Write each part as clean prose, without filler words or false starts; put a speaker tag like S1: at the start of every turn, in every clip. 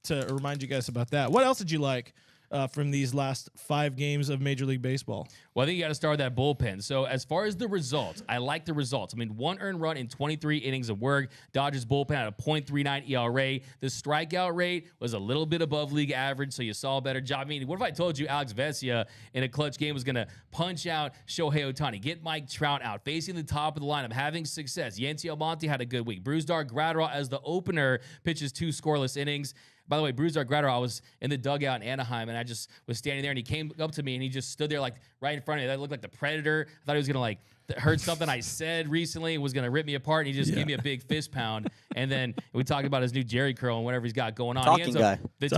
S1: to remind you guys about that. What else did you like from these last 5 games of Major League Baseball?
S2: Well, I think you got to start with that bullpen. So as far as the results, I like the results. I mean, 1 earned run in 23 innings of work. Dodgers bullpen had a .39 ERA. The strikeout rate was a little bit above league average, so you saw a better job. I mean, what if I told you Alex Vesia in a clutch game was going to punch out Shohei Ohtani, get Mike Trout out, facing the top of the lineup, having success? Yancy Almonte had a good week. Brusdar Graterol as the opener pitches 2 scoreless innings. By the way, Brusdar Graterol, I was in the dugout in Anaheim, and I just was standing there, and he came up to me, and he just stood there like right in front of me. That looked like the Predator. I thought he was going to like heard something I said recently and was going to rip me apart, and he just gave me a big fist pound. And then we talked about his new Jerry curl and whatever he's got going on.
S3: Talking guy.
S2: The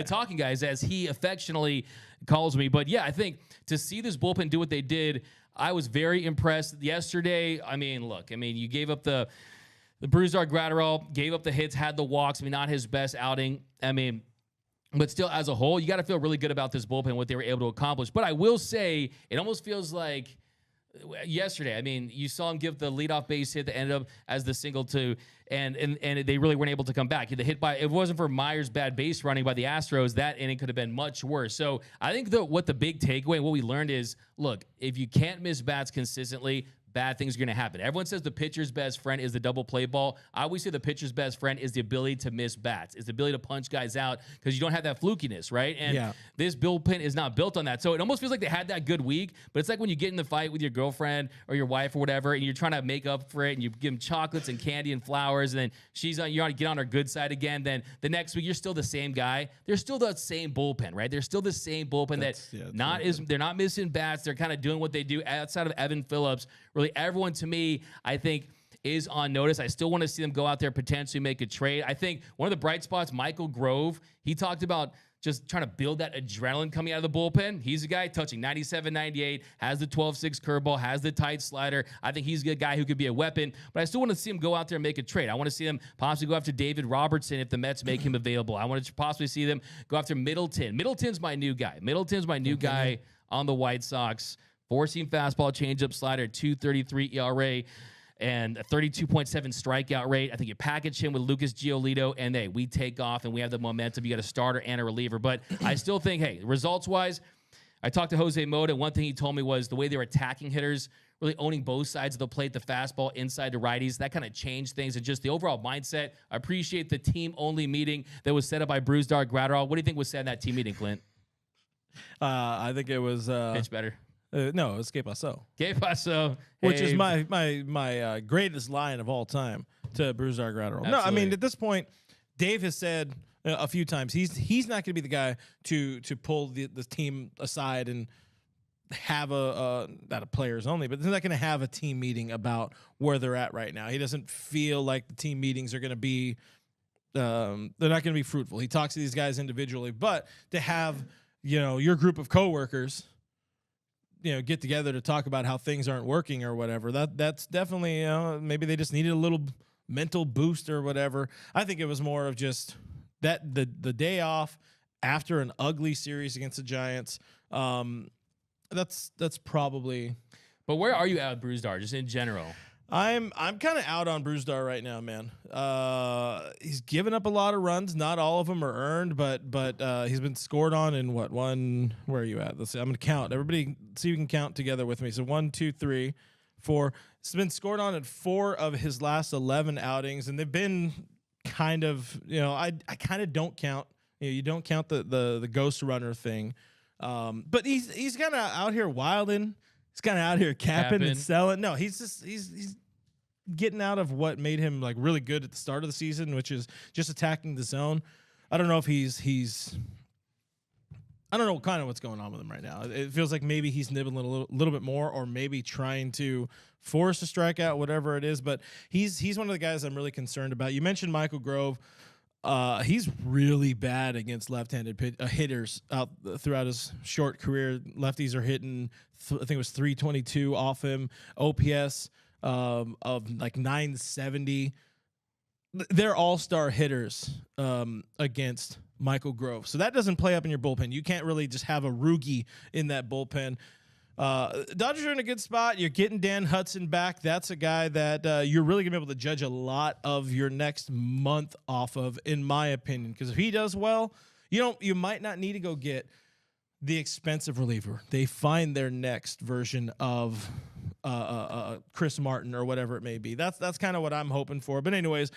S2: talking guy is as he affectionately calls me. But yeah, I think to see this bullpen do what they did, I was very impressed yesterday. I mean, look, you gave up the Brusdar Graterol, gave up the hits, had the walks. I mean, not his best outing. I mean, but still, as a whole, you got to feel really good about this bullpen, what they were able to accomplish. But I will say, it almost feels like yesterday. I mean, you saw him give the leadoff base hit that ended up as the single to, and they really weren't able to come back. The hit by, if it wasn't for Myers' bad base running by the Astros, that inning could have been much worse. So I think what the big takeaway and what we learned is, look, if you can't miss bats consistently, bad things are going to happen. Everyone says the pitcher's best friend is the double play ball. I always say the pitcher's best friend is the ability to miss bats. It's the ability to punch guys out because you don't have that flukiness, right? And this bullpen is not built on that. So it almost feels like they had that good week, but it's like when you get in the fight with your girlfriend or your wife or whatever, and you're trying to make up for it, and you give them chocolates and candy and flowers, and then you're on to get on her good side again. Then the next week, you're still the same guy. They're still the same bullpen, right? They're still the same bullpen they're not missing bats. They're kind of doing what they do outside of Evan Phillips. Really, everyone to me, I think, is on notice. I still want to see them go out there, potentially make a trade. I think one of the bright spots, Michael Grove, he talked about just trying to build that adrenaline coming out of the bullpen. He's a guy touching 97, 98, has the 12-6 curveball, has the tight slider. I think he's a good guy who could be a weapon, but I still want to see him go out there and make a trade. I want to see them possibly go after David Robertson if the Mets make him available. I want to possibly see them go after Middleton. Middleton's my new guy. Guy on the White Sox. 4-seam fastball, changeup, slider, 2.33 ERA, and a 32.7 strikeout rate. I think you package him with Lucas Giolito, and hey, we take off, and we have the momentum. You got a starter and a reliever. But I still think, hey, results-wise, I talked to Jose Mota, and one thing he told me was the way they were attacking hitters, really owning both sides of the plate, the fastball inside to righties, that kind of changed things, and just the overall mindset. I appreciate the team-only meeting that was set up by Brusdar Graterol. What do you think was said in that team meeting, Clint?
S1: I think it was...
S2: Pitch better.
S1: No, it's Que Paso.
S2: Que Paso.
S1: Which is my greatest line of all time to Brusdar Graterol. No, I mean, at this point, Dave has said a few times he's not going to be the guy to pull the team aside and have not a players only, but they're not going to have a team meeting about where they're at right now. He doesn't feel like the team meetings are going to be they're not going to be fruitful. He talks to these guys individually, but to have your group of coworkers get together to talk about how things aren't working or whatever. That's definitely, maybe they just needed a little mental boost or whatever. I think it was more of just that the day off after an ugly series against the Giants. That's probably.
S2: But where are you at with Brusdar, just in general?
S1: I'm kind of out on Brusdar right now, man. He's given up a lot of runs. Not all of them are earned, but he's been scored on in what one? Where are you at? Let's see. I'm gonna count. Everybody, see if you can count together with me. So 1, 2, 3, 4. He's been scored on at 4 of his last 11 outings, and they've been kind of I kind of don't count. You don't count the ghost runner thing, but he's kind of out here wilding. He's kind of out here capping and selling. No, he's getting out of what made him like really good at the start of the season, which is just attacking the zone. I don't know if he's I don't know kind of what's going on with him right now. It feels like maybe he's nibbling a little bit more, or maybe trying to force a strikeout, whatever it is. But he's one of the guys I'm really concerned about. You mentioned Michael Grove. He's really bad against left-handed hitters out throughout his short career. Lefties are hitting, I think it was 322 off him. OPS of like 970. They're all-star hitters against Michael Grove. So that doesn't play up in your bullpen. You can't really just have a Rugi in that bullpen. Dodgers are in a good spot. You're getting Dan Hudson back. That's a guy that you're really going to be able to judge a lot of your next month off of, in my opinion. Because if he does well, you might not need to go get the expensive reliever. They find their next version of Chris Martin or whatever it may be. That's kind of what I'm hoping for. But anyways.